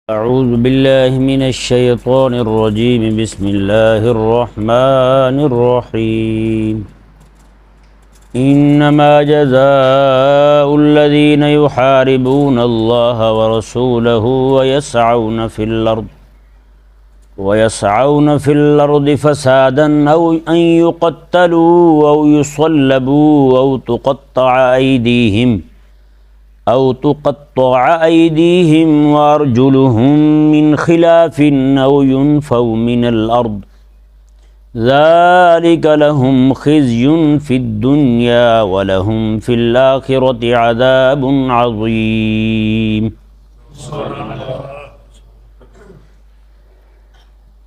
أعوذ بالله من الشيطان الرجيم بسم الله الرحمن الرحيم إنما جزاء الذين يحاربون الله ورسوله ويسعون في الأرض فسادا أو أن يقتلوا أو يصلبوا أو تقطع أيديهم وأرجلهم من خلاف أو ينفوا من الأرض ذلك لهم خزي في الدنيا ولهم في الآخرة عذاب عظيم۔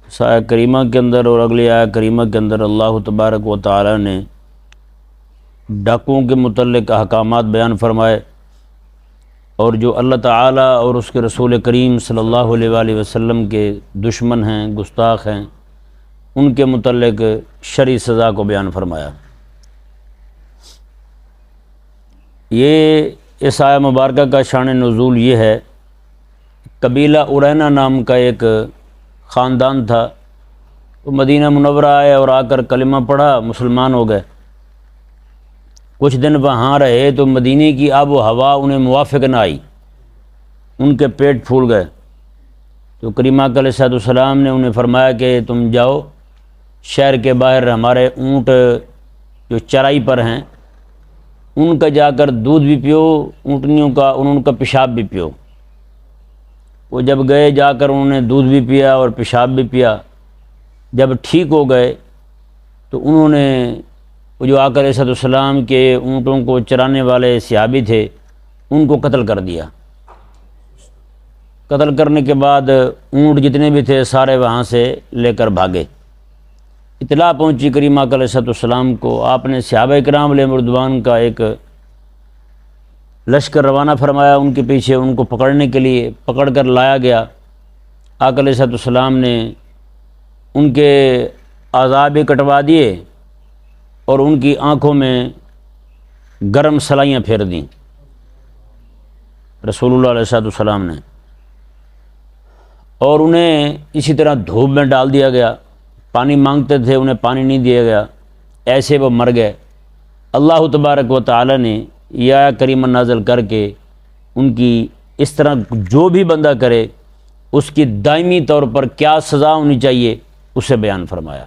اس آیہ کریمہ کے اندر اور اگلی آیہ کریمہ کے اندر اللہ تبارک و تعالی نے ڈاکوؤں کے متعلق احکامات بیان فرمائے، اور جو اللہ تعالیٰ اور اس کے رسول کریم صلی اللہ علیہ وآلہ وسلم کے دشمن ہیں، گستاخ ہیں، ان کے متعلق شرعی سزا کو بیان فرمایا۔ یہ اس آیہ مبارکہ کا شان نزول یہ ہے، قبیلہ ارینا نام کا ایک خاندان تھا، وہ مدینہ منورہ آئے اور آ کر کلمہ پڑھا، مسلمان ہو گئے۔ کچھ دن وہاں رہے تو مدینے کی آب و ہوا انہیں موافق نہ آئی، ان کے پیٹ پھول گئے۔ تو کریم آقا علیہ السلام نے انہیں فرمایا کہ تم جاؤ شہر کے باہر ہمارے اونٹ جو چرائی پر ہیں ان کا جا کر دودھ بھی پیو، اونٹنیوں کا ان کا پیشاب بھی پیو۔ وہ جب گئے، جا کر انہوں نے دودھ بھی پیا اور پیشاب بھی پیا۔ جب ٹھیک ہو گئے تو انہوں نے وہ جو آقا علیہ السلام کے اونٹوں کو چرانے والے صحابی تھے ان کو قتل کر دیا۔ قتل کرنے کے بعد اونٹ جتنے بھی تھے سارے وہاں سے لے کر بھاگے۔ اطلاع پہنچی کریم آقا علیہ السلام کو، آپ نے صحابہ کرام علیہم رضوان کا ایک لشکر روانہ فرمایا ان کے پیچھے، ان کو پکڑنے کے لیے پکڑ کر لایا گیا۔ آقا علیہ السلام نے ان کے اعضاء بھی کٹوا دیے اور ان کی آنکھوں میں گرم سلائیاں پھیر دیں رسول اللہ علیہ السلام نے، اور انہیں اسی طرح دھوپ میں ڈال دیا گیا۔ پانی مانگتے تھے، انہیں پانی نہیں دیا گیا، ایسے وہ مر گئے۔ اللہ تبارک و تعالی نے یہ آیہ کریمہ نازل کر کے ان کی اس طرح جو بھی بندہ کرے اس کی دائمی طور پر کیا سزا ہونی چاہیے اسے بیان فرمایا۔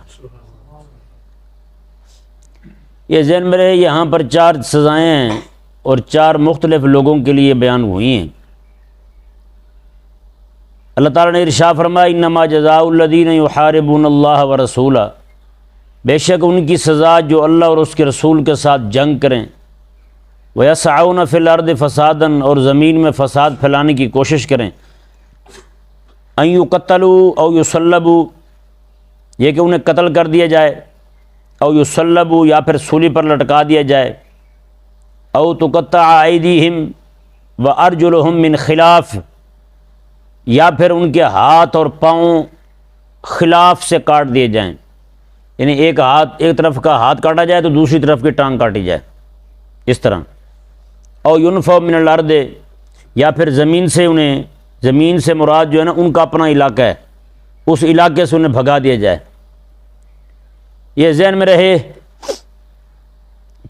یہ ذہن میں رہے، یہاں پر 4 سزائیں ہیں اور 4 مختلف لوگوں کے لیے بیان ہوئی ہیں۔ اللہ تعالیٰ نے ارشاد فرمایا انما جزاء الذین یحاربون اللہ ورسولہ، بے شک ان کی سزا جو اللہ اور اس کے رسول کے ساتھ جنگ کریں، ویسعون فی الارض فسادا، اور زمین میں فساد پھیلانے کی کوشش کریں، ان یقتلوا او یصلبوا، یہ کہ انہیں قتل کر دیا جائے، او یصلبوا یا پھر سولی پر لٹکا دیا جائے، او تقطع ایدیہم وارجلہم من خلاف، یا پھر ان کے ہاتھ اور پاؤں خلاف سے کاٹ دیے جائیں، یعنی ایک طرف کا ہاتھ کاٹا جائے تو دوسری طرف کی ٹانگ کاٹی جائے، اس طرح۔ او ينفوا من الارض، یا پھر زمین سے مراد جو ہے نا ان کا اپنا علاقہ ہے، اس علاقے سے انہیں بھگا دیا جائے۔ یہ ذہن میں رہے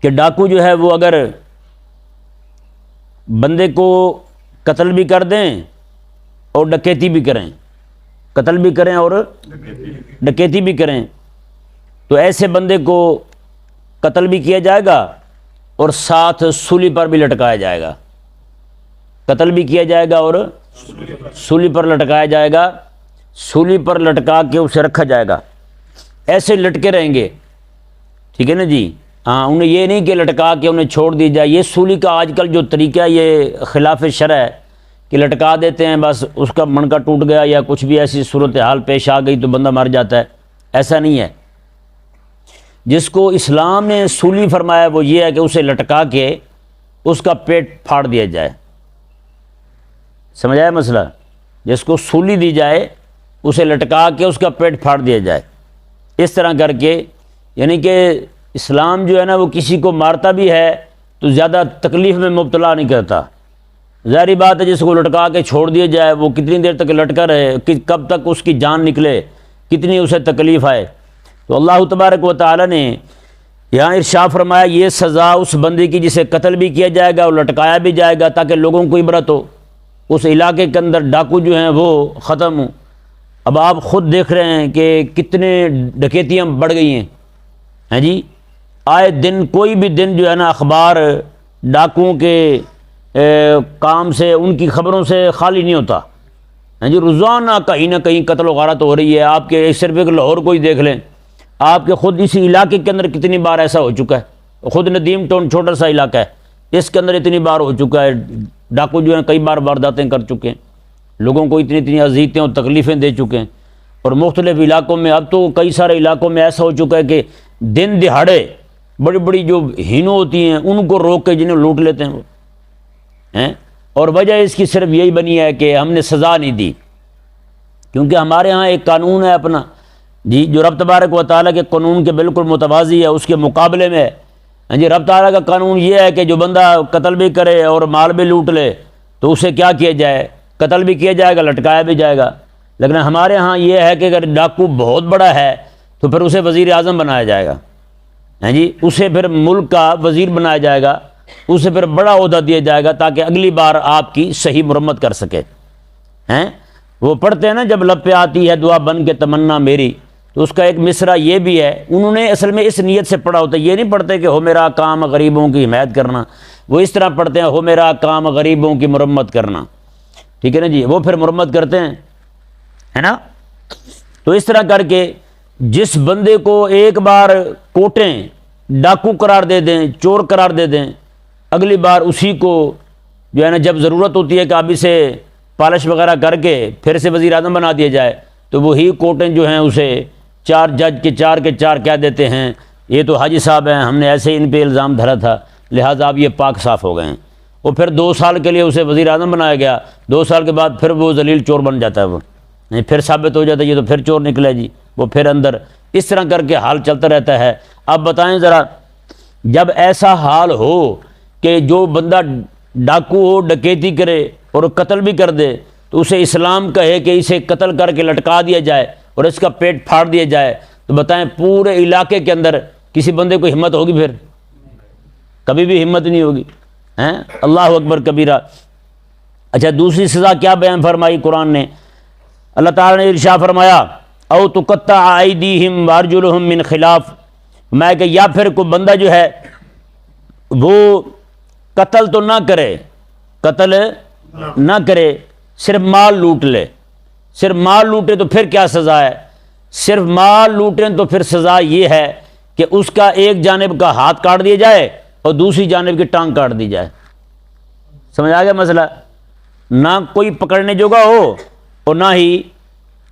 کہ ڈاکو جو ہے وہ اگر بندے کو قتل بھی کر دیں اور ڈکیتی بھی کریں، قتل بھی کریں اور ڈکیتی بھی کریں، تو ایسے بندے کو قتل بھی کیا جائے گا اور ساتھ سولی پر بھی لٹکایا جائے گا۔ قتل بھی کیا جائے گا اور سولی پر لٹکایا جائے گا، سولی پر لٹکا کے اسے رکھا جائے گا، ایسے لٹکے رہیں گے، ٹھیک ہے نا جی۔ ہاں، انہیں یہ نہیں کہ لٹکا کے انہیں چھوڑ دی جائے۔ یہ سولی کا آج کل جو طریقہ ہے یہ خلاف شرع ہے کہ لٹکا دیتے ہیں، بس اس کا منکا ٹوٹ گیا یا کچھ بھی ایسی صورتحال پیش آ گئی تو بندہ مر جاتا ہے، ایسا نہیں ہے۔ جس کو اسلام نے سولی فرمایا وہ یہ ہے کہ اسے لٹکا کے اس کا پیٹ پھاڑ دیا جائے۔ سمجھ آیا مسئلہ؟ جس کو سولی دی جائے اسے لٹکا کے اس کا پیٹ پھاڑ دیا جائے، اس طرح کر کے، یعنی کہ اسلام جو ہے نا وہ کسی کو مارتا بھی ہے تو زیادہ تکلیف میں مبتلا نہیں کرتا، ظاہری بات ہے جس کو لٹکا کے چھوڑ دیا جائے وہ کتنی دیر تک لٹکا رہے، کب تک اس کی جان نکلے، کتنی اسے تکلیف آئے۔ تو اللہ تبارک و تعالی نے یہاں ارشاد فرمایا یہ سزا اس بندے کی جسے قتل بھی کیا جائے گا اور لٹکایا بھی جائے گا تاکہ لوگوں کو عبرت ہو، اس علاقے کے اندر ڈاکو جو ہیں وہ ختم ہوں۔ اب آپ خود دیکھ رہے ہیں کہ کتنے ڈکیتیاں بڑھ گئی ہیں، ہیں جی، آئے دن کوئی بھی دن جو ہے نا اخبار ڈاکوؤں کے کام سے، ان کی خبروں سے خالی نہیں ہوتا، ہیں جی، روزانہ کہیں نہ کہیں قتل و غارت ہو رہی ہے۔ آپ کے صرف ایک لاہور کو ہی دیکھ لیں، آپ کے خود اسی علاقے کے اندر کتنی بار ایسا ہو چکا ہے، خود ندیم ٹاؤن چھوٹا سا علاقہ ہے، اس کے اندر اتنی بار ہو چکا ہے، ڈاکو جو ہیں کئی بار وارداتیں کر چکے ہیں، لوگوں کو اتنی اذیتیں اور تکلیفیں دے چکے ہیں۔ اور مختلف علاقوں میں اب تو کئی سارے علاقوں میں ایسا ہو چکا ہے کہ دن دہاڑے بڑی بڑی جو ہینوں ہوتی ہیں ان کو روک کے جنہیں لوٹ لیتے ہیں وہ ہیں، اور وجہ اس کی صرف یہی بنی ہے کہ ہم نے سزا نہیں دی، کیونکہ ہمارے ہاں ایک قانون ہے اپنا جی، جو رب تبارک و تعالیٰ کے قانون کے بالکل متوازی ہے، اس کے مقابلے میں ہے جی۔ رب تعالیٰ کا قانون یہ ہے کہ جو بندہ قتل بھی کرے اور مال بھی لوٹ لے تو اسے کیا کیا جائے، قتل بھی کیا جائے گا، لٹکایا بھی جائے گا۔ لیکن ہمارے ہاں یہ ہے کہ اگر ڈاکو بہت بڑا ہے تو پھر اسے وزیر اعظم بنایا جائے گا، ہیں جی، اسے پھر ملک کا وزیر بنایا جائے گا، اسے پھر بڑا عہدہ دیا جائے گا تاکہ اگلی بار آپ کی صحیح مرمت کر سکے ہیں۔ وہ پڑھتے ہیں نا جب لب پہ آتی ہے دعا بن کے تمنا میری، تو اس کا ایک مصرع یہ بھی ہے، انہوں نے اصل میں اس نیت سے پڑھا ہوتا ہے، یہ نہیں پڑھتے کہ ہو میرا کام غریبوں کی حمایت کرنا، وہ اس طرح پڑھتے ہیں ہو میرا کام غریبوں کی مرمت کرنا، ٹھیک ہے نا جی، وہ پھر مرمت کرتے ہیں، ہے نا۔ تو اس طرح کر کے جس بندے کو ایک بار کوٹیں ڈاکو قرار دے دیں، چور قرار دے دیں، اگلی بار اسی کو جو ہے نا جب ضرورت ہوتی ہے کہ اب اسے پالش وغیرہ کر کے پھر سے وزیر اعظم بنا دیا جائے تو وہی کوٹیں جو ہیں اسے چار جج کے چار کہہ دیتے ہیں یہ تو حاجی صاحب ہیں، ہم نے ایسے ہی ان پہ الزام دھرا تھا، لہٰذا اب یہ پاک صاف ہو گئے ہیں۔ وہ پھر 2 سال کے لیے اسے وزیر اعظم بنایا گیا، 2 سال کے بعد پھر وہ ذلیل چور بن جاتا ہے، وہ نہیں پھر ثابت ہو جاتا ہے یہ تو پھر چور نکلا جی، وہ پھر اندر، اس طرح کر کے حال چلتا رہتا ہے۔ اب بتائیں ذرا، جب ایسا حال ہو کہ جو بندہ ڈاکو ہو، ڈکیتی کرے اور قتل بھی کر دے تو اسے اسلام کہے کہ اسے قتل کر کے لٹکا دیا جائے اور اس کا پیٹ پھاڑ دیا جائے، تو بتائیں پورے علاقے کے اندر کسی بندے کو ہمت ہوگی؟ پھر کبھی بھی ہمت نہیں ہوگی ہیں۔ اللہ اکبر کبیرہ۔ اچھا، دوسری سزا کیا بیان فرمائی قرآن نے؟ اللہ تعالیٰ نے ارشاد فرمایا او تقطع ایدیہم وارجلہم من خلاف، میں کہ یا پھر کوئی بندہ جو ہے وہ قتل تو نہ کرے، قتل نہ کرے، صرف مال لوٹ لے، صرف مال لوٹے تو پھر کیا سزا ہے؟ صرف مال لوٹیں تو پھر سزا یہ ہے کہ اس کا ایک جانب کا ہاتھ کاٹ دیا جائے اور دوسری جانب کی ٹانگ کاٹ دی جائے۔ سمجھ آ گیا مسئلہ؟ نہ کوئی پکڑنے جوگا ہو اور نہ ہی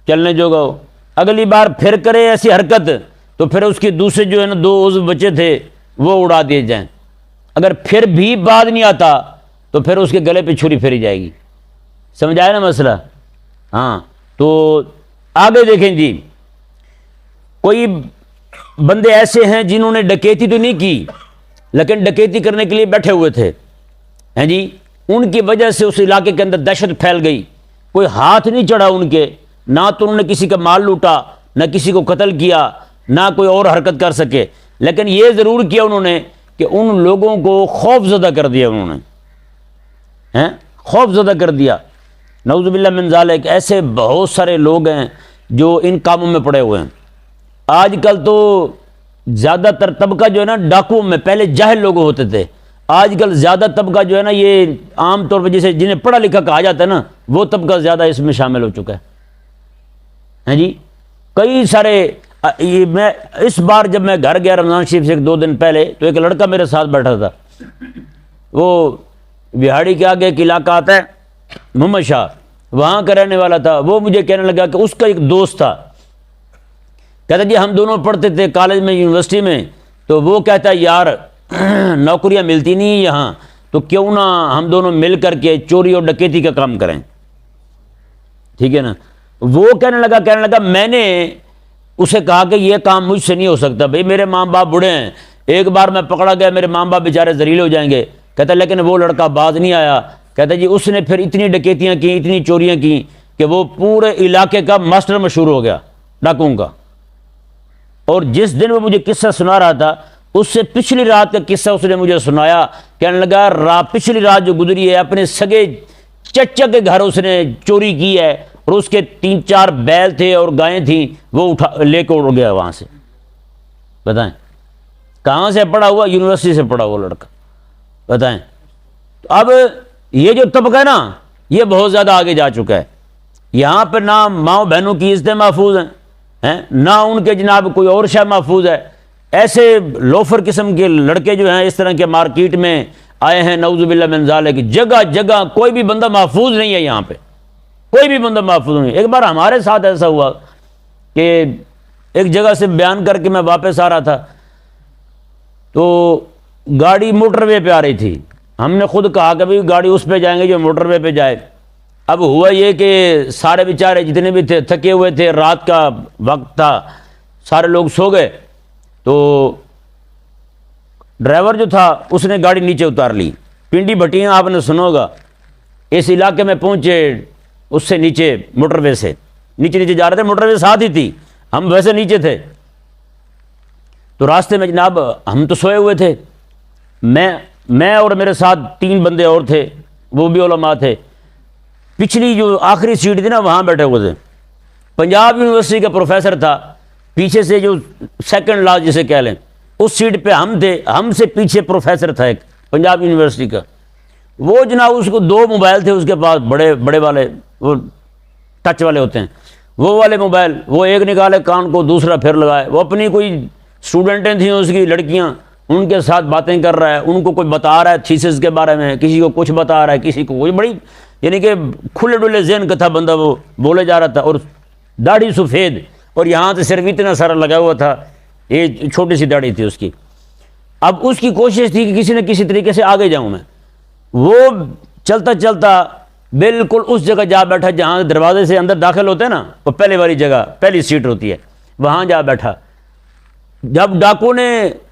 چلنے جوگا ہو۔ اگلی بار پھر کرے ایسی حرکت تو پھر اس کے دوسرے جو ہے نا 2 عضو بچے تھے وہ اڑا دیے جائیں۔ اگر پھر بھی بعد نہیں آتا تو پھر اس کے گلے پہ چھری پھیری جائے گی۔ سمجھ آیا نا مسئلہ؟ ہاں، تو آگے دیکھیں جی، کوئی بندے ایسے ہیں جنہوں نے ڈکیتی تو نہیں کی لیکن ڈکیتی کرنے کے لیے بیٹھے ہوئے تھے، ہیں جی، ان کی وجہ سے اس علاقے کے اندر دہشت پھیل گئی، کوئی ہاتھ نہیں چڑھا ان کے، نہ تو انہوں نے کسی کا مال لوٹا، نہ کسی کو قتل کیا، نہ کوئی اور حرکت کر سکے، لیکن یہ ضرور کیا انہوں نے کہ ان لوگوں کو خوف زدہ کر دیا، انہوں نے خوف زدہ کر دیا۔ نعوذ باللہ من ذالک، ایسے بہت سارے لوگ ہیں جو ان کاموں میں پڑے ہوئے ہیں۔ آج کل تو زیادہ تر طبقہ جو ہے نا ڈاکوؤں میں، پہلے جاہل لوگ ہوتے تھے، آج کل زیادہ طبقہ جو ہے نا یہ عام طور پہ جسے جنہیں پڑھا لکھا کہا جاتا ہے نا وہ طبقہ زیادہ اس میں شامل ہو چکا ہے جی۔ کئی سارے، میں اس بار جب میں گھر گیا رمضان شریف سے 2 دن پہلے تو ایک لڑکا میرے ساتھ بیٹھا تھا، وہ بہاڑی کے آگے ایک علاقہ آتا ہے محمد شاہ، وہاں کا رہنے والا تھا۔ وہ مجھے کہنے لگا کہ اس کا ایک دوست تھا، کہتا جی ہم دونوں پڑھتے تھے کالج میں، یونیورسٹی میں، تو وہ کہتا ہے یار نوکریاں ملتی نہیں یہاں، تو کیوں نہ ہم دونوں مل کر کے چوری اور ڈکیتی کا کام کریں، ٹھیک ہے نا۔ وہ کہنے لگا میں نے اسے کہا کہ یہ کام مجھ سے نہیں ہو سکتا، بھئی میرے ماں باپ بوڑھے ہیں، ایک بار میں پکڑا گیا میرے ماں باپ بیچارے ذلیل ہو جائیں گے۔ کہتا لیکن وہ لڑکا باز نہیں آیا، کہتا جی اس نے پھر اتنی ڈکیتیاں کی، اتنی چوریاں کی کہ وہ پورے علاقے کا ماسٹر مشہور ہو گیا ڈاکوؤں کا۔ اور جس دن وہ مجھے قصہ سنا رہا تھا اس سے پچھلی رات کا قصہ اس نے مجھے سنایا، کہنے لگا پچھلی رات جو گزری ہے اپنے سگے چچا کے گھر اس نے چوری کی ہے، اور اس کے 3-4 بیل تھے اور گائیں تھیں، وہ لے کے اڑ گیا وہاں سے۔ بتائیں کہاں سے پڑھا ہوا؟ یونیورسٹی سے پڑھا ہوا لڑکا۔ بتائیں اب یہ جو طبقہ ہے نا یہ بہت زیادہ آگے جا چکا ہے۔ یہاں پہ نہ ماؤں بہنوں کی عزتیں محفوظ ہیں، نہ ان کے جناب کوئی اور شے محفوظ ہے۔ ایسے لوفر قسم کے لڑکے جو ہیں اس طرح کے مارکیٹ میں آئے ہیں، نعوذ باللہ من ذالک، جگہ جگہ کوئی بھی بندہ محفوظ نہیں ہے، یہاں پہ کوئی بھی بندہ محفوظ نہیں۔ ایک بار ہمارے ساتھ ایسا ہوا کہ ایک جگہ سے بیان کر کے میں واپس آ رہا تھا تو گاڑی موٹر وے پہ آ رہی تھی، ہم نے خود کہا کہ بھائی گاڑی اس پہ جائیں گے جو موٹر وے پہ جائے۔ اب ہوا یہ کہ سارے بیچارے جتنے بھی تھے تھکے ہوئے تھے، رات کا وقت تھا، سارے لوگ سو گئے، تو ڈرائیور جو تھا اس نے گاڑی نیچے اتار لی۔ پنڈی بھٹیاں آپ نے سنا ہوگا، اس علاقے میں پہنچے، اس سے نیچے موٹر وے سے نیچے جا رہے تھے، موٹر وے ساتھ ہی تھی، ہم ویسے نیچے تھے۔ تو راستے میں جناب ہم تو سوئے ہوئے تھے، میں اور میرے ساتھ 3 بندے اور تھے، وہ بھی علماء تھے۔ پچھلی جو آخری سیٹ تھی نا وہاں بیٹھے ہوئے تھے، پنجاب یونیورسٹی کا پروفیسر تھا، پیچھے سے جو سیکنڈ لاسٹ جسے کہہ لیں اس سیٹ پہ ہم تھے، ہم سے پیچھے پروفیسر تھا ایک پنجاب یونیورسٹی کا۔ وہ جناب اس کو 2 موبائل تھے اس کے پاس، بڑے والے، وہ ٹچ والے ہوتے ہیں، وہ والے موبائل، وہ ایک نکالے کان کو، دوسرا پھر لگائے، وہ اپنی کوئی اسٹوڈنٹیں تھیں اس کی لڑکیاں، ان کے ساتھ باتیں کر رہا ہے، ان کو کوئی بتا رہا ہے تھیسس کے بارے میں، کسی کو کچھ بتا رہا ہے، کسی کو کوئی، بڑی یعنی کہ کھلے ڈلے ذہن کا تھا بندہ، وہ بولے جا رہا تھا، اور داڑھی سفید، اور یہاں سے صرف اتنا سارا لگا ہوا تھا، یہ چھوٹی سی داڑھی تھی اس کی۔ اب اس کی کوشش تھی کہ کسی نہ کسی طریقے سے آگے جاؤں میں۔ وہ چلتا چلتا بالکل اس جگہ جا بیٹھا جہاں دروازے سے اندر داخل ہوتے ہیں نا، وہ پہلے والی جگہ، پہلی سیٹ ہوتی ہے، وہاں جا بیٹھا۔ جب ڈاکو نے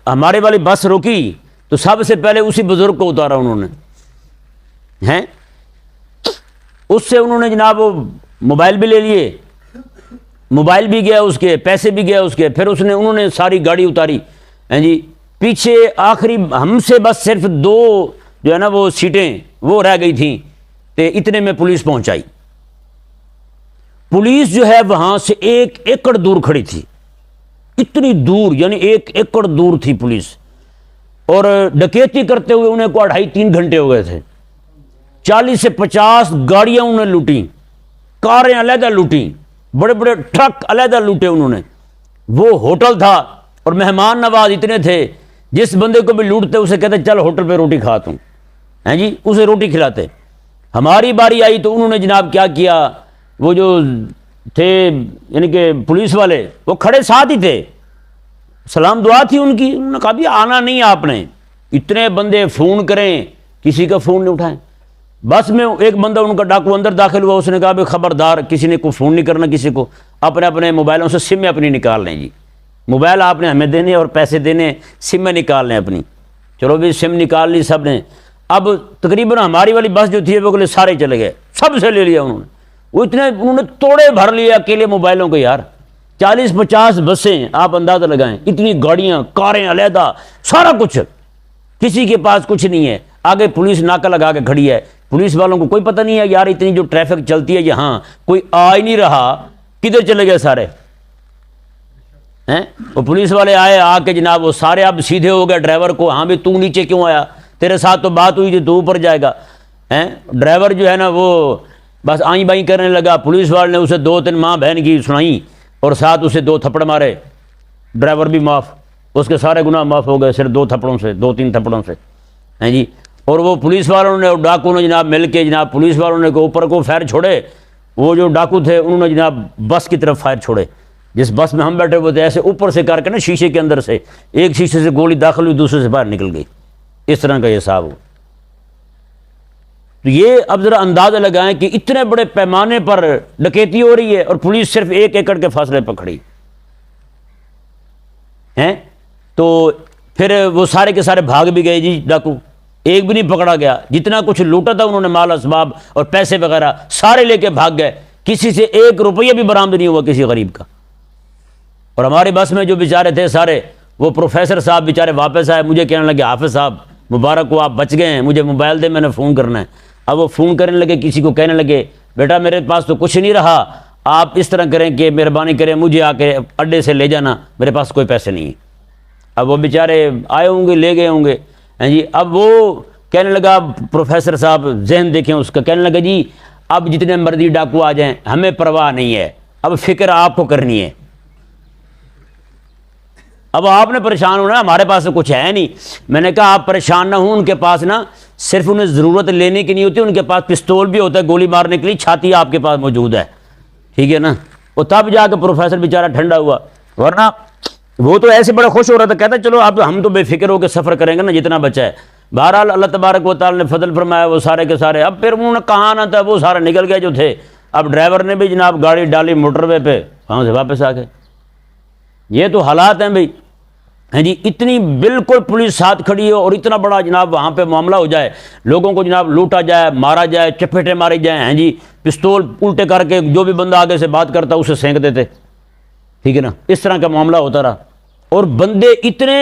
ہمارے والی بس روکی تو سب سے پہلے اسی بزرگ کو اتارا انہوں نے، اس سے انہوں نے جناب وہ موبائل بھی لے لیے، موبائل بھی گیا اس کے، پیسے بھی گیا اس کے، پھر انہوں نے ساری گاڑی اتاری، جی پیچھے آخری ہم سے بس صرف 2 جو ہے نا وہ سیٹیں وہ رہ گئی تھیں، تے اتنے میں پولیس پہنچائی۔ پولیس جو ہے وہاں سے 1 ایکڑ دور کھڑی تھی، اتنی دور، یعنی 1 ایکڑ دور تھی پولیس، اور ڈکیتی کرتے ہوئے انہیں کو 2.5-3 گھنٹے ہو گئے تھے۔ 40 سے 50 گاڑیاں انہوں نے لوٹیں، کاریں علیحدہ لوٹیں، بڑے بڑے ٹرک علیحدہ لوٹے انہوں نے۔ وہ ہوٹل تھا اور مہمان نواز اتنے تھے، جس بندے کو بھی لوٹتے اسے کہتے چل ہوٹل پہ روٹی کھاتا ہوں، جی اسے روٹی کھلاتے۔ ہماری باری آئی تو انہوں نے جناب کیا کیا، وہ جو تھے یعنی کہ پولیس والے وہ کھڑے ساتھ ہی تھے، سلام دعا تھی ان کی، انہوں نے کہا بھی آنا نہیں آپ نے، اتنے بندے فون کریں کسی کا فون نہیں اٹھائیں۔ بس میں ایک بندہ ان کا ڈاکو اندر داخل ہوا، اس نے کہا بھی خبردار کسی نے کو فون نہیں کرنا کسی کو، اپنے موبائلوں سے سمیں اپنی نکال لیں، جی موبائل آپ نے ہمیں دینے اور پیسے دینے، سمیں نکال لیں اپنی۔ چلو بھی سم نکال لی سب نے۔ اب تقریباً ہماری والی بس جو تھی وہ اگلے سارے چلے گئے، سب سے لے لیا انہوں نے، وہ انہوں نے توڑے بھر لیے اکیلے موبائلوں کو یار۔ 40-50 بسیں آپ اندازہ لگائیں، اتنی گاڑیاں، کاریں علیحدہ، سارا کچھ، کسی کے پاس کچھ نہیں ہے۔ آگے پولیس ناکہ لگا کے کھڑی ہے، پولیس والوں کو کوئی پتہ نہیں ہے یار اتنی جو ٹریفک چلتی ہے یہاں کوئی آ ہی نہیں رہا، کدھر چلے گئے سارے ہیں؟ وہ پولیس والے آئے، آ کے جناب وہ سارے اب سیدھے ہو گئے ڈرائیور کو، ہاں بھی تو نیچے کیوں آیا، تیرے ساتھ تو بات ہوئی تھی تو اوپر جائے گا، ڈرائیور جو ہے نا وہ بس آئیں بائیں کرنے لگا۔ پولیس والے نے اسے 2-3 ماں بہن کی سنائیں اور ساتھ اسے 2 تھپڑ مارے، ڈرائیور بھی معاف، اس کے سارے گناہ معاف ہو گئے صرف 2 تھپڑوں سے، 2-3 تھپڑوں سے، ہیں جی۔ اور وہ پولیس والوں نے اور ڈاکو نے جناب مل کے جناب پولیس والوں نے اوپر کو فائر چھوڑے، وہ جو ڈاکو تھے انہوں نے جناب بس کی طرف فائر چھوڑے، جس بس میں ہم بیٹھے ہوئے تھے، ایسے اوپر سے کر کے نا شیشے کے اندر سے ایک شیشے سے گولی داخل ہوئی، دوسرے سے باہر نکل گئی، اس طرح کا یہ حساب ہو۔ تو یہ اب ذرا اندازہ لگائیں کہ اتنے بڑے پیمانے پر ڈکیتی ہو رہی ہے اور پولیس صرف 1 ایکڑ کے فاصلے پر کھڑی ہے۔ تو پھر وہ سارے کے سارے بھاگ بھی گئے جی ڈاکو، ایک بھی نہیں پکڑا گیا. جتنا کچھ لوٹا تھا انہوں نے مال اسباب اور پیسے وغیرہ سارے لے کے بھاگ گئے. کسی سے 1 روپیہ بھی برآمد نہیں ہوا کسی غریب کا. اور ہمارے بس میں جو بیچارے تھے سارے، وہ پروفیسر صاحب بیچارے واپس آئے، مجھے کہنے لگے حافظ صاحب مبارک ہو، آپ بچ گئے ہیں، مجھے موبائل دے، میں نے فون کرنا ہے. اب وہ فون کرنے لگے، کسی کو کہنے لگے بیٹا میرے پاس تو کچھ نہیں رہا، آپ اس طرح کریں کہ مہربانی کریں مجھے آ کے اڈے سے لے جانا، میرے پاس کوئی پیسے نہیں ہیں. اب وہ بیچارے آئے ہوں گے، لے گئے ہوں گے. جی اب وہ کہنے لگا پروفیسر صاحب، ذہن دیکھیں اس کا، کہنے لگا جی اب جتنے مرضی ڈاکو آ جائیں ہمیں پرواہ نہیں ہے، اب فکر آپ کو کرنی ہے. اب آپ نے پریشان ہونا، ہمارے پاس تو کچھ ہے نہیں. میں نے کہا آپ پریشان نہ ہوں، ان کے پاس نا صرف انہیں ضرورت لینے کی نہیں ہوتی، ان کے پاس پستول بھی ہوتا ہے گولی مارنے کے لیے، چھاتی آپ کے پاس موجود ہے. ٹھیک ہے نا. وہ تب جا کے پروفیسر بیچارہ ٹھنڈا ہوا، ورنہ وہ تو ایسے بڑا خوش ہو رہا تھا، کہتا چلو اب ہم تو بے فکر ہو کے سفر کریں گے نا جتنا بچا ہے. بہرحال اللہ تبارک و تعالی نے فضل فرمایا، وہ سارے کے سارے اب پھر انہوں نے کہاں نہ تھا، وہ سارے نکل گئے جو تھے. اب ڈرائیور نے بھی جناب گاڑی ڈالی موٹر وے پہ، وہاں سے واپس آ گئے. یہ تو حالات ہیں بھائی. ہیں جی اتنی بالکل پولیس ساتھ کھڑی ہے اور اتنا بڑا جناب وہاں پہ معاملہ ہو جائے، لوگوں کو جناب لوٹا جائے، مارا جائے، چپیٹیں ماری جائیں. ہیں جی پستول الٹے کر کے جو بھی بندہ آگے سے بات کرتا اسے سینک دیتے. ٹھیک ہے نا. اس طرح کا معاملہ ہوتا رہا. اور بندے اتنے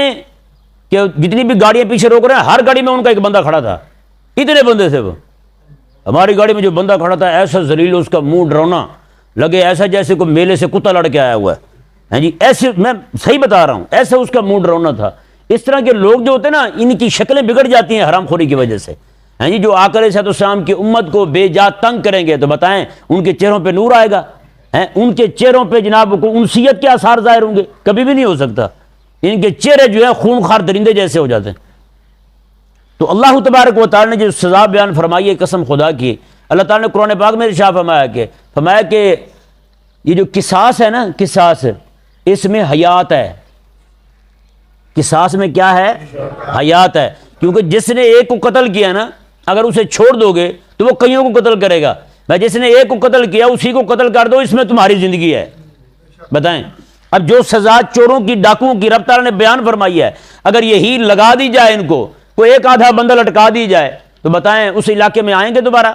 کہ جتنی بھی گاڑیاں پیچھے روک رہے ہیں ہر گاڑی میں ان کا ایک بندہ کھڑا تھا. اتنے بندے تھے. وہ ہماری گاڑی میں جو بندہ کھڑا تھا ایسا ذلیل، اس کا منہ ڈرونا لگے ایسا جیسے کوئی میلے سے کتا لڑ کے آیا ہوا ہے. ہیں جی ایسے میں صحیح بتا رہا ہوں، ایسا اس کا منہ ڈرونا تھا. اس طرح کے لوگ جو ہوتے ہیں نا ان کی شکلیں بگڑ جاتی ہیں حرام خوری کی وجہ سے. ہیں جی جو آقا علیہ السلام کی امت کو بے جا تنگ کریں گے تو بتائیں ان کے چہروں پہ نور آئے گا؟ ان کے چہروں پہ جناب کو انسیت کے آثار ظاہر ہوں گے؟ کبھی بھی نہیں ہو سکتا. ان کے چہرے جو ہیں خونخوار درندے جیسے ہو جاتے ہیں. تو اللہ تبارک و تعالی نے جو سزا بیان فرمائی ہے قسم خدا کی، اللہ تعالی نے قرآن پاک میں ارشاد فرمایا کہ یہ جو قصاص ہے نا، قصاص اس میں حیات ہے. قصاص میں کیا ہے؟ حیات ہے. کیونکہ جس نے ایک کو قتل کیا نا، اگر اسے چھوڑ دو گے تو وہ کئیوں کو قتل کرے گا. میں جس نے ایک کو قتل کیا اسی کو قتل کر دو، اس میں تمہاری زندگی ہے. بتائیں اب جو سزا چوروں کی ڈاکوؤں کی رب تعالیٰ نے بیان فرمائی ہے، اگر یہی لگا دی جائے ان کو، کوئی ایک آدھا بندہ لٹکا دی جائے تو بتائیں اس علاقے میں آئیں گے دوبارہ؟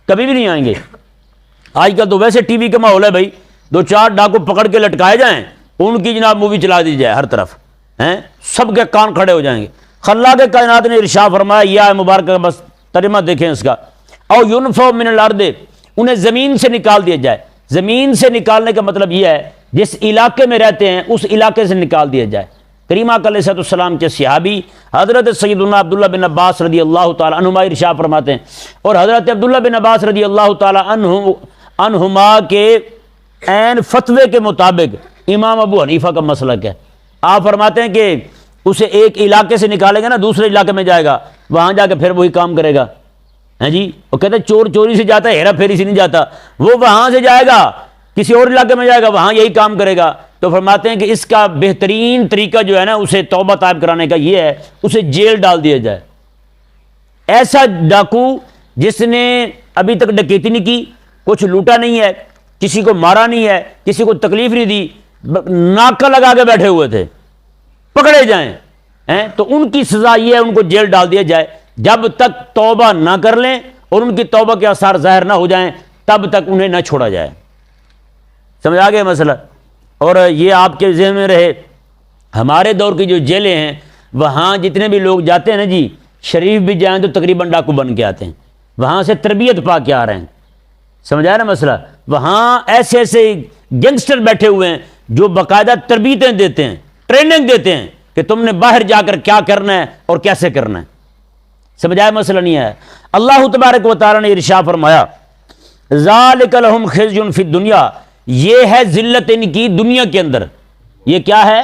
کبھی بھی نہیں آئیں گے. آج کل تو ویسے ٹی وی کا ماحول ہے بھائی، 2-4 ڈاکو پکڑ کے لٹکائے جائیں، ان کی جناب مووی چلا دی جائے ہر طرف، ہیں سب کے کان کھڑے ہو جائیں گے. خلاق کائنات نے ارشاد فرمایا، یہ مبارکہ بس ترجمہ دیکھیں اس کا، او ينفوا من الارض، انہیں زمین سے نکال دیا جائے. زمین سے نکالنے کا مطلب یہ ہے جس علاقے میں رہتے ہیں اس علاقے سے نکال دیا جائے. کریم آقا علیہ السلام کے صحابی حضرت سیدنا عبداللہ بن عباس رضی اللہ تعالی عنہما ارشاد فرماتے ہیں، اور حضرت عبداللہ بن عباس رضی اللہ تعالی عنہما کے عین فتوے کے مطابق امام ابو حنیفہ کا مسلک ہے. آپ فرماتے ہیں کہ اسے ایک علاقے سے نکالیں گے نا، دوسرے علاقے میں جائے گا، وہاں جا کے پھر وہی کام کرے گا. ہیں جی وہ کہتے ہیں چور چوری سے جاتا ہے، ہیرا پھیری سے نہیں جاتا. وہ وہاں سے جائے گا، کسی اور علاقے میں جائے گا، وہاں یہی کام کرے گا. تو فرماتے ہیں کہ اس کا بہترین طریقہ جو ہے نا اسے توبہ طائب کرانے کا یہ ہے، اسے جیل ڈال دیا جائے. ایسا ڈاکو جس نے ابھی تک ڈکیتی نہیں کی، کچھ لوٹا نہیں ہے، کسی کو مارا نہیں ہے، کسی کو تکلیف نہیں دی، ناکہ لگا کے بیٹھے ہوئے تھے، پکڑے جائیں تو ان کی سزا یہ ہے، ان کو جیل ڈال دیا جائے. جب تک توبہ نہ کر لیں اور ان کی توبہ کے آثار ظاہر نہ ہو جائیں تب تک انہیں نہ چھوڑا جائے. سمجھ آ گیا مسئلہ؟ اور یہ آپ کے ذہن میں رہے، ہمارے دور کی جو جیلیں ہیں وہاں جتنے بھی لوگ جاتے ہیں نا جی، شریف بھی جائیں تو تقریباً ڈاکو بن کے آتے ہیں، وہاں سے تربیت پا کے آ رہے ہیں. سمجھ آیا نا مسئلہ؟ وہاں ایسے ایسے گینگسٹر بیٹھے ہوئے ہیں جو باقاعدہ تربیتیں دیتے ہیں، ٹریننگ دیتے ہیں کہ تم نے باہر جا کر کیا کرنا ہے اور کیسے کرنا ہے. سمجھ آیا مسئلہ نہیں ہے؟ اللہ تبارک و تعالی نے ارشاد فرمایا، ذالک لہم خزی فی الدنیا، یہ ہے ذلت ان کی دنیا کے اندر. یہ کیا ہے؟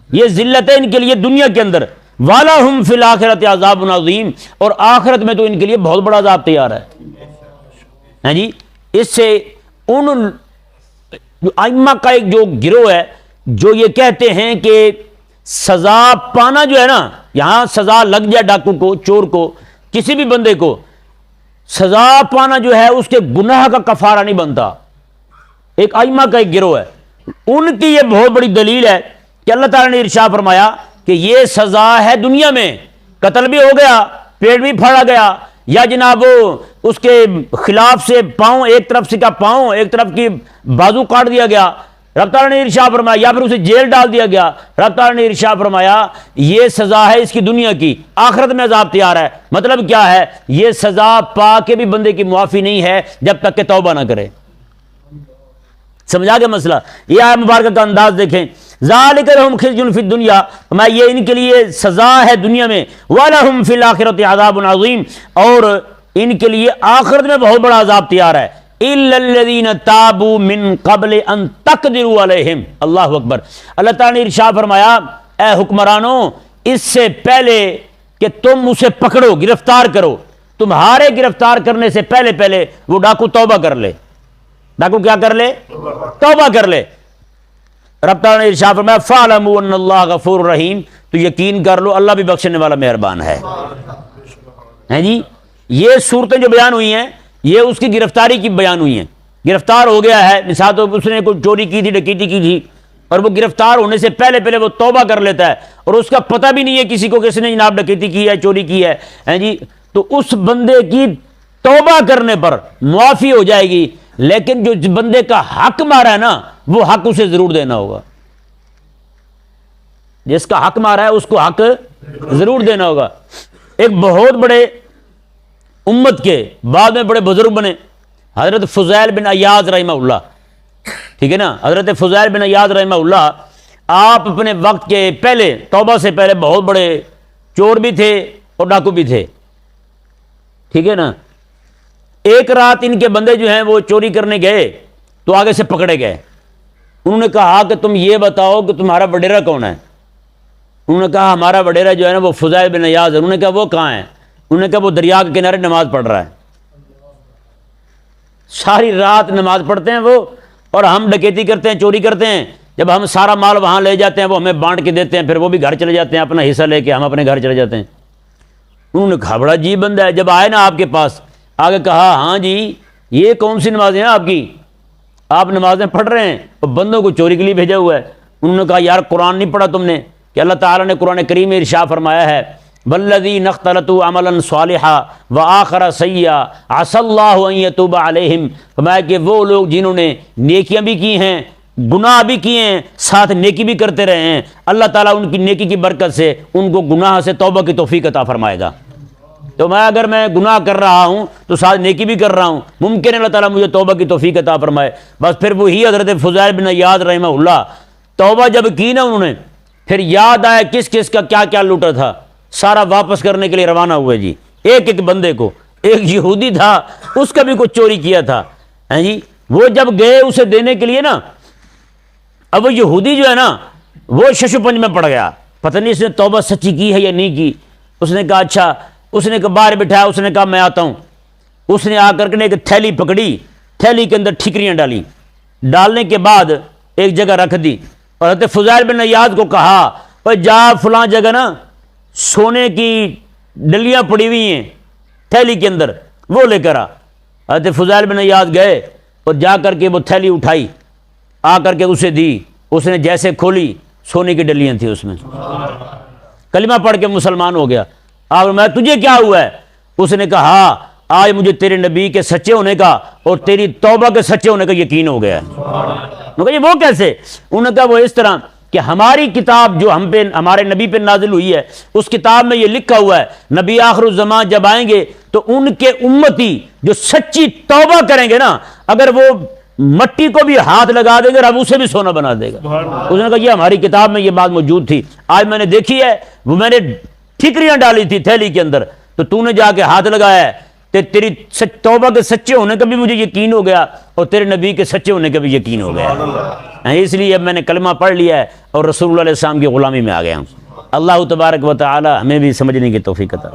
یہ ذلت ہے ان کے لیے دنیا کے اندر. وَلَهُمْ فِي الْآخِرَةِ عَذَابٌ عَظِيمٌ، اور آخرت میں تو ان کے لیے بہت بڑا عذاب تیار ہے. ہیں جی اس سے ان ائمہ کا ایک جو گروہ ہے جو یہ کہتے ہیں کہ سزا پانا جو ہے نا، یہاں سزا لگ جائے ڈاکو کو، چور کو، کسی بھی بندے کو، سزا پانا جو ہے اس کے گناہ کا کفارہ نہیں بنتا. ایک ائمہ کا ایک گروہ ہے، ان کی یہ بہت بڑی دلیل ہے کہ اللہ تعالیٰ نے ارشاد فرمایا کہ یہ سزا ہے دنیا میں، قتل بھی ہو گیا پیٹ بھی پھاڑا گیا، یا جناب وہ اس کے خلاف سے پاؤں، ایک طرف سے کا پاؤں، ایک طرف کی بازو کاٹ دیا گیا، رب تعالیٰ نے ارشاد فرمایا، یا پھر اسے جیل ڈال دیا گیا، رب تعالیٰ نے ارشاد فرمایا یہ سزا ہے اس کی دنیا کی، آخرت میں عذاب تیار ہے۔ مطلب کیا ہے؟ یہ سزا پا کے بھی بندے کی معافی نہیں ہے جب تک کہ توبہ نہ کرے۔ سمجھا گیا مسئلہ؟ یہ آیت مبارکہ کا انداز دیکھیں، ذالک لہم خزی فی الدنیا، فرمایا یہ ان کے لیے سزا ہے دنیا میں، ولہم فی الآخرۃ عذاب عظیم، اور ان کے لیے آخرت میں بہت بڑا عذاب تیار ہے۔ الا الذین تابوا من قبل ان تقدروا علیہم، اللہ اکبر۔ اللہ تعالیٰ نے ارشاد فرمایا اے حکمرانوں، اس سے پہلے کہ تم اسے پکڑو، گرفتار کرو، تمہارے گرفتار کرنے سے پہلے پہلے وہ ڈاکو توبہ کر لے۔ ڈاکو کیا کر لے؟ توبہ کر لے۔ رب تعالیٰ نے ارشاد فرمایا فَاعْلَمُوا أَنَّ اللَّهَ غَفُورٌ رَحِيمٌ، تو یقین کر لو اللہ بھی بخشنے والا مہربان ہے۔ ہیں جی، یہ صورتیں جو بیان ہوئی ہیں یہ اس کی گرفتاری کی بیان ہوئی ہیں۔ گرفتار ہو گیا ہے، مثال تو اس نے کوئی چوری کی تھی، ڈکیتی کی تھی، اور وہ گرفتار ہونے سے پہلے پہلے وہ توبہ کر لیتا ہے، اور اس کا پتہ بھی نہیں ہے کسی کو کس نے جناب ڈکیتی کی ہے، چوری کی ہے، ہیں جی، تو اس بندے کی توبہ کرنے پر معافی ہو جائے گی، لیکن جو بندے کا حق مارا ہے نا وہ حق اسے ضرور دینا ہوگا۔ جس کا حق مارا ہے اس کو حق ضرور دینا ہوگا۔ ایک بہت بڑے امت کے بعد میں بڑے بزرگ بنے، حضرت فضیل بن عیاض رحمہ اللہ، ٹھیک ہے نا، حضرت فضیل بن عیاض رحمہ اللہ، آپ اپنے وقت کے پہلے، توبہ سے پہلے بہت بڑے چور بھی تھے اور ڈاکو بھی تھے، ٹھیک ہے نا۔ ایک رات ان کے بندے جو ہیں وہ چوری کرنے گئے تو آگے سے پکڑے گئے۔ انہوں نے کہا کہ تم یہ بتاؤ کہ تمہارا وڈیرا کون ہے؟ انہوں نے کہا ہمارا وڈیرا جو ہے نا وہ فضیل بن عیاض ہے۔ انہوں نے کہا وہ کہاں ہے؟ انہوں نے کہا وہ دریا کے کنارے نماز پڑھ رہا ہے، ساری رات نماز پڑھتے ہیں وہ، اور ہم ڈکیتی کرتے ہیں، چوری کرتے ہیں، جب ہم سارا مال وہاں لے جاتے ہیں وہ ہمیں بانٹ کے دیتے ہیں، پھر وہ بھی گھر چلے جاتے ہیں اپنا حصہ لے کے، ہم اپنے گھر چلے جاتے ہیں۔ انہوں نے کہا بڑا عجیب بندہ ہے۔ جب آئے نا آپ کے پاس، آگے کہا ہاں جی یہ کون سی نمازیں ہیں آپ کی؟ آپ نمازیں پڑھ رہے ہیں اور بندوں کو چوری کے لیے بھیجا ہوا ہے۔ انہوں نے کہا یار قرآن نہیں پڑھا تم نے، کہ اللہ تعالیٰ نے قرآن کریم میں ارشاد فرمایا ہے والذین اختلطوا عملا صالحا وآخر سیئا عسى اللہ ان یتوب علیہم، فرمایا کہ وہ لوگ جنہوں نے نیکیاں بھی کی ہیں، گناہ بھی کیے ہیں، ساتھ نیکی بھی کرتے رہے ہیں، اللہ تعالیٰ ان کی نیکی کی برکت سے ان کو گناہ سے توبہ کی توفیق عطا فرمائے گا۔ تو اگر میں گناہ کر رہا ہوں تو ساتھ نیکی بھی کر رہا ہوں، ممکن ہے اللہ تعالیٰ مجھے توبہ کی توفیق عطا فرمائے۔ بس پھر وہی حضرت فضیل بن عیاض رحمہ اللہ توبہ جب کی نا انہوں نے، پھر یاد آیا کس کس کا کیا کیا لوٹا تھا، سارا واپس کرنے کے لیے روانہ ہوئے جی۔ ایک ایک بندے کو، ایک یہودی تھا اس کا بھی کچھ چوری کیا تھا، ہیں جی، وہ جب گئے اسے دینے کے لیے نا، اب وہ یہودی جو ہے نا وہ شش و پنج میں پڑ گیا، پتہ نہیں اس نے توبہ سچی کی ہے یا نہیں کی۔ اس نے کہا اچھا، اس نے باہر بٹھایا، اس نے کہا میں آتا ہوں۔ اس نے آ کر کے ایک تھیلی پکڑی، تھیلی کے اندر ٹھیکریاں ڈالی، ڈالنے کے بعد ایک جگہ رکھ دی، اور حضرت فضیل بن عیاض کو کہا اوے جا فلاں جگہ نا سونے کی ڈلیاں پڑی ہوئی ہیں تھیلی کے اندر، وہ لے کر آ۔ حضرت فضیل بن عیاض گئے اور جا کر کے وہ تھیلی اٹھائی، آ کر کے اسے دی، اس نے جیسے کھولی سونے کی ڈلیاں تھیں اس میں، کلمہ پڑھ کے مسلمان ہو گیا۔ آپ میں تجھے کیا ہوا ہے؟ اس نے کہا آج مجھے تیرے نبی کے سچے ہونے کا اور تیری توبہ کے سچے ہونے کا یقین ہو گیا ہے۔ انہوں نے کہا وہ کیسے؟ انہوں نے کہا وہ اس طرح کہ ہماری کتاب جو ہم پہ، ہمارے نبی پہ نازل ہوئی ہے، اس کتاب میں یہ لکھا ہوا ہے نبی آخر الزمان جب آئیں گے تو ان کے امتی جو سچی توبہ کریں گے نا، اگر وہ مٹی کو بھی ہاتھ لگا دیں گے رب اسے بھی سونا بنا دے گا۔ اس نے کہا یہ ہماری کتاب میں یہ بات موجود تھی، آج میں نے دیکھی ہے، وہ میں نے ٹھیکریاں ڈالی تھی تھیلی کے اندر، تو تو نے جا کے ہاتھ لگایا ہے، تیری توبہ کے سچے ہونے کا بھی مجھے یقین ہو گیا اور تیرے نبی کے سچے ہونے کا بھی یقین ہو گیا، اس لیے اب میں نے کلمہ پڑھ لیا ہے اور رسول اللہ علیہ السلام کی غلامی میں آ گیا ہوں۔ اللہ تبارک و تعالی ہمیں بھی سمجھنے کی توفیق عطا